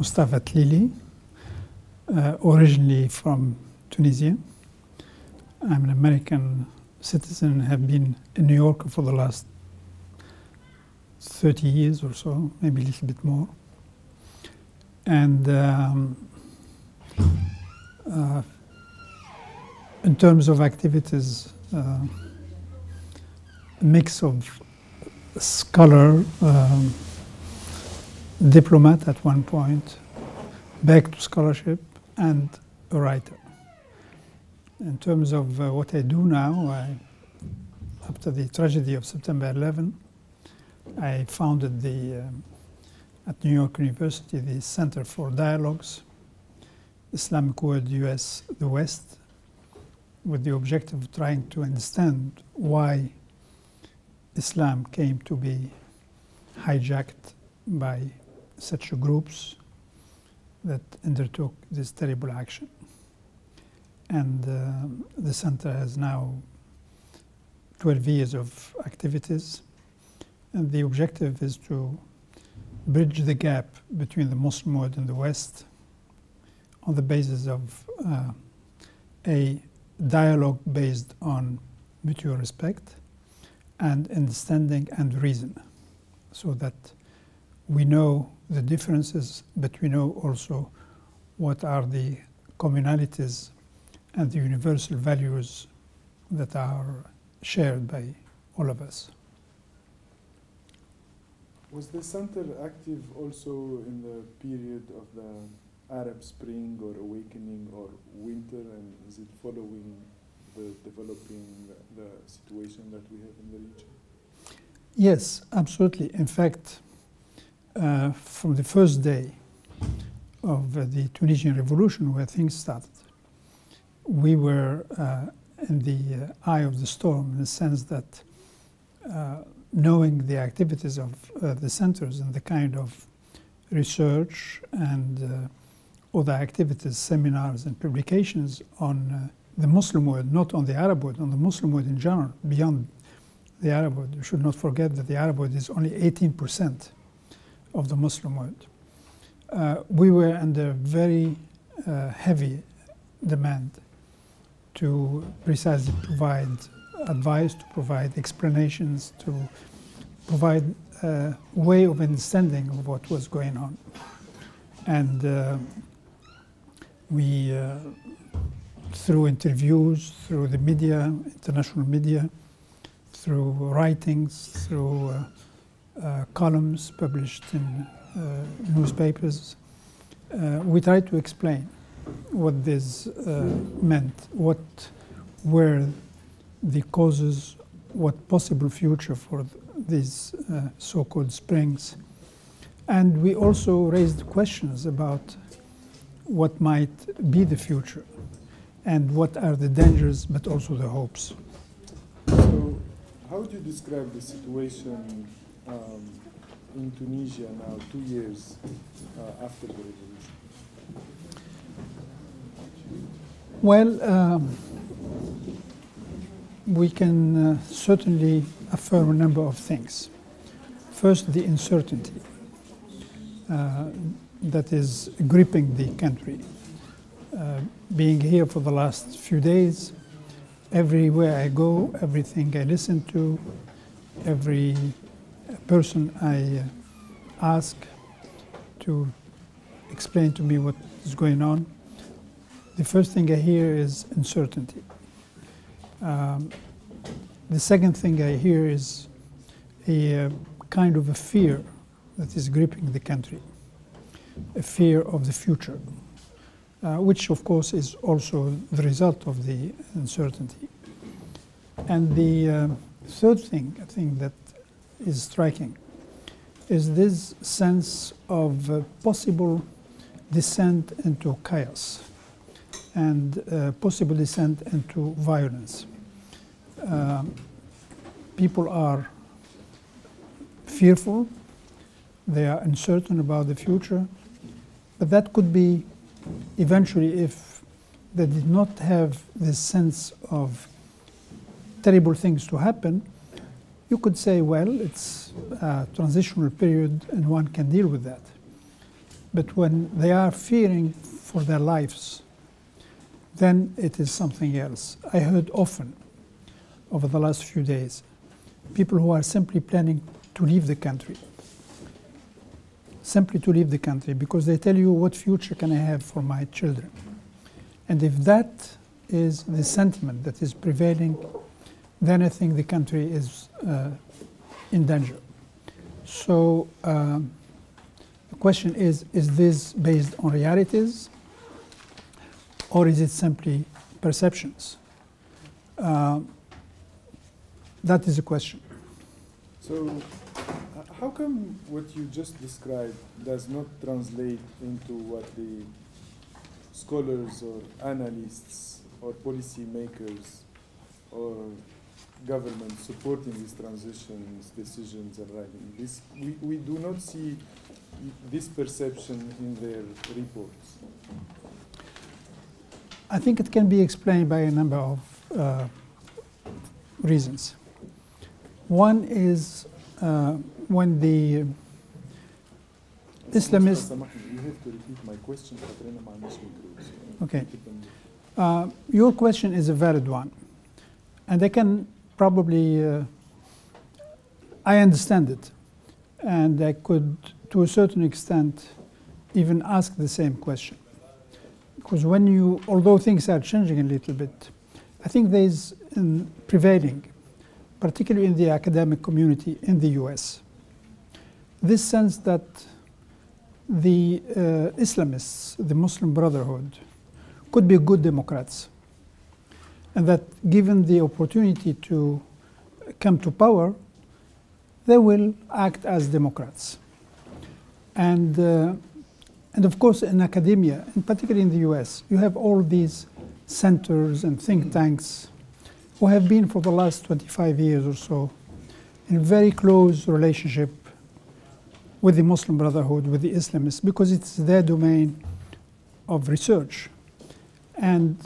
Mustapha Tlili, originally from Tunisia. I'm an American citizen, have been in New York for the last 30 years or so, maybe a little bit more. And in terms of activities, a mix of scholar, diplomat at one point, back to scholarship, and a writer. In terms of what I do now, after the tragedy of September 11, I founded at New York University the Center for Dialogues, Islamic World, US, the West, with the objective of trying to understand why Islam came to be hijacked by such groups that undertook this terrible action. And the center has now 12 years of activities, and the objective is to bridge the gap between the Muslim world and the West on the basis of a dialogue based on mutual respect and understanding and reason, so that we know the differences, but we know also what are the commonalities and the universal values that are shared by all of us. Was the center active also in the period of the Arab Spring or Awakening or Winter, and is it following the developing the situation that we have in the region? Yes, absolutely. In fact, from the first day of the Tunisian Revolution, where things started, we were in the eye of the storm, in the sense that knowing the activities of the centers and the kind of research and other activities, seminars and publications on the Muslim world, not on the Arab world, on the Muslim world in general, beyond the Arab world. We should not forget that the Arab world is only 18% of the Muslim world. We were under very heavy demand to precisely provide advice, to provide explanations, to provide a way of understanding of what was going on. And we, through interviews, through the media, international media, through writings, through columns published in newspapers, we tried to explain what this meant, what were the causes, what possible future for these so-called springs. And we also raised questions about what might be the future and what are the dangers, but also the hopes. So how would you describe the situation in Tunisia now, 2 years after the revolution? Well, we can certainly affirm a number of things. First, the uncertainty that is gripping the country. Being here for the last few days, everywhere I go, everything I listen to, every person I ask to explain to me what is going on, the first thing I hear is uncertainty. The second thing I hear is a kind of a fear that is gripping the country, a fear of the future, which of course is also the result of the uncertainty. And the third thing I think that is striking is this sense of possible descent into chaos and possible descent into violence. People are fearful, they are uncertain about the future, but that could be eventually, if they did not have this sense of terrible things to happen, you could say, well, it's a transitional period and one can deal with that. But when they are fearing for their lives, then it is something else. I heard often over the last few days people who are simply planning to leave the country. Simply to leave the country because they tell you, what future can I have for my children? And if that is the sentiment that is prevailing, then I think the country is in danger. So the question is this based on realities or is it simply perceptions? That is the question. So how come what you just described does not translate into what the scholars or analysts or policy makers or government supporting these transitions, decisions and writing? We do not see this perception in their reports. I think it can be explained by a number of reasons. One is when the Islamists... You have to repeat my question. Okay. Your question is a valid one. And I can probably... I understand it. And I could, to a certain extent, even ask the same question. Because when you, although things are changing a little bit, I think there is prevailing, particularly in the academic community in the US, this sense that the Islamists, the Muslim Brotherhood, could be good Democrats. And that given the opportunity to come to power, they will act as Democrats. And of course, in academia, and particularly in the US, you have all these centers and think tanks who have been for the last 25 years or so in a very close relationship with the Muslim Brotherhood, with the Islamists, because it's their domain of research. And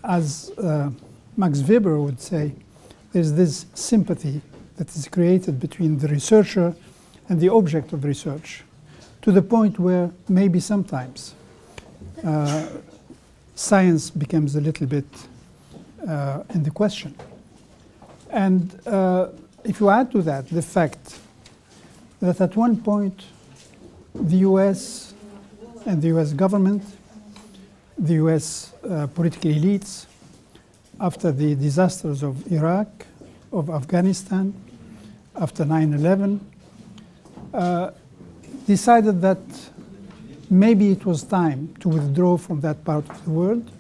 as Max Weber would say, there's this sympathy that is created between the researcher and the object of research, to the point where maybe sometimes science becomes a little bit in the question. And if you add to that the fact that at one point the US and the US government, the US political elites, after the disasters of Iraq, of Afghanistan, after 9/11, decided that maybe it was time to withdraw from that part of the world.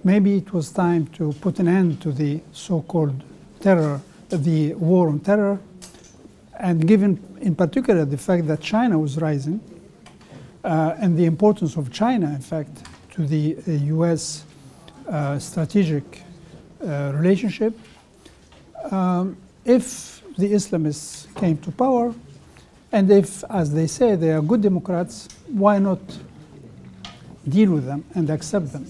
Maybe it was time to put an end to the so-called terror, the war on terror, and given in particular the fact that China was rising, and the importance of China, in fact, to the US strategic relationship, if the Islamists came to power, and if, as they say, they are good Democrats, why not deal with them and accept them?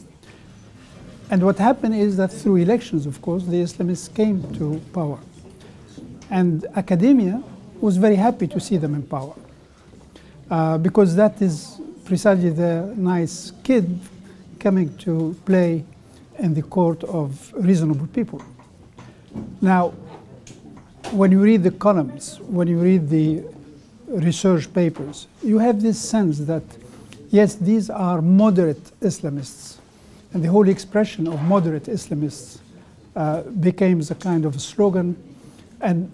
And what happened is that through elections, of course, the Islamists came to power. And academia was very happy to see them in power, because that is precisely the nice kid coming to play in the court of reasonable people. Now, when you read the columns, when you read the research papers, you have this sense that, yes, these are moderate Islamists. And the whole expression of moderate Islamists became a kind of a slogan, and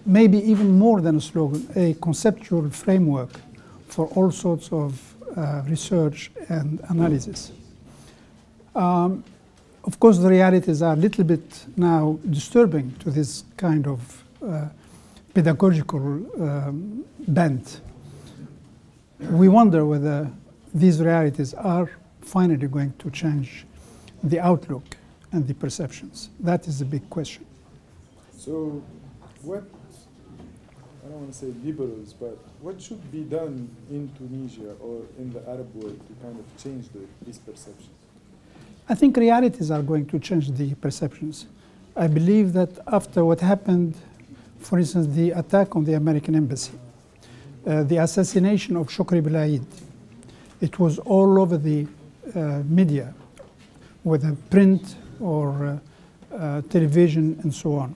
maybe even more than a slogan, a conceptual framework for all sorts of research and analysis. Of course, the realities are a little bit now disturbing to this kind of pedagogical bent. We wonder whether these realities are finally going to change the outlook and the perceptions. That is the big question. So what, I don't want to say liberals, but what should be done in Tunisia or in the Arab world to kind of change these perceptions? I think realities are going to change the perceptions. I believe that after what happened, for instance, the attack on the American embassy, the assassination of Shukri Belaid. It was all over the media, whether print or television and so on.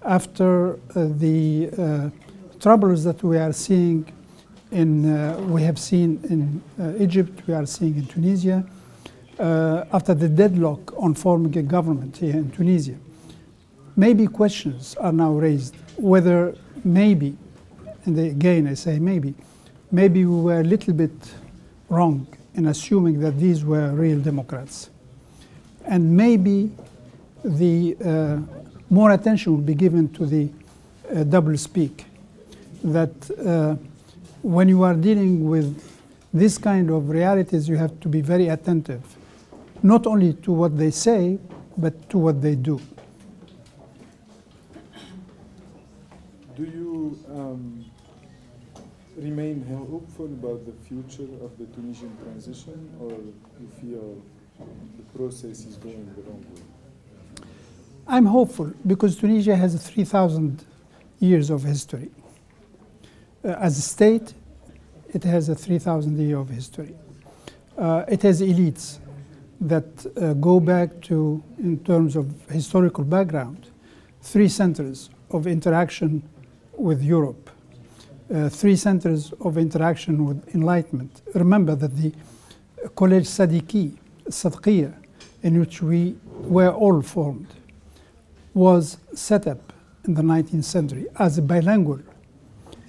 After the troubles that we are seeing we have seen in Egypt, we are seeing in Tunisia, after the deadlock on forming a government here in Tunisia, maybe questions are now raised whether maybe, and again I say maybe we were a little bit wrong in assuming that these were real democrats. And maybe the more attention will be given to the double-speak, that when you are dealing with this kind of realities, you have to be very attentive, not only to what they say, but to what they do. Do you remain hopeful about the future of the Tunisian transition, or you feel the process is going the wrong way? I'm hopeful because Tunisia has 3,000 years of history. As a state, it has a 3,000 year of history. It has elites that go back to, in terms of historical background, 3 centers of interaction with Europe, 3 centers of interaction with Enlightenment. Remember that the College Sadqiya, in which we were all formed, was set up in the 19th century as a bilingual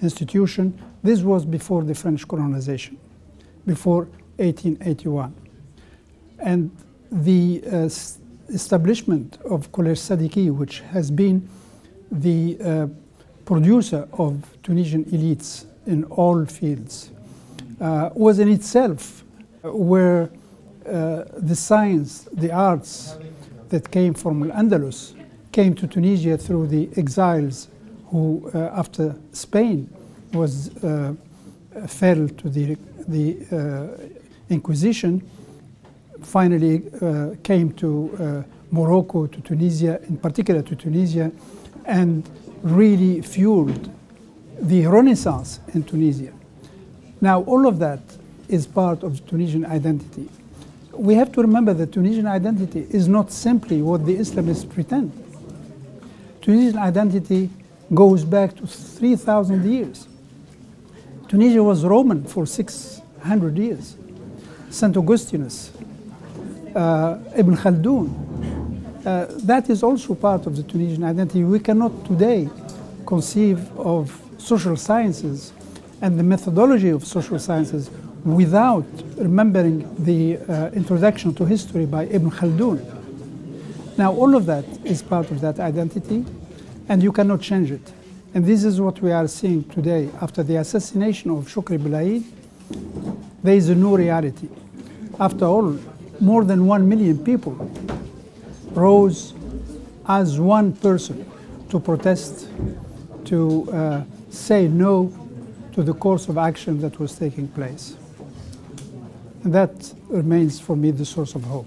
institution. This was before the French colonization, before 1881. And the establishment of College Sadiki, which has been the producer of Tunisian elites in all fields, was in itself where the science, the arts that came from Al-Andalus came to Tunisia through the exiles who, after Spain was fell to the Inquisition, finally came to Morocco, to Tunisia, in particular to Tunisia, and really fueled the Renaissance in Tunisia. Now, all of that is part of Tunisian identity. We have to remember that Tunisian identity is not simply what the Islamists pretend. Tunisian identity goes back to 3,000 years. Tunisia was Roman for 600 years. St. Augustinus, Ibn Khaldun, that is also part of the Tunisian identity. We cannot today conceive of social sciences and the methodology of social sciences without remembering the introduction to history by Ibn Khaldun. Now, all of that is part of that identity, and you cannot change it. And this is what we are seeing today. After the assassination of Shukri Belaid, there is a new reality. After all, more than 1 million people rose as one person to protest, to say no to the course of action that was taking place. And that remains for me the source of hope.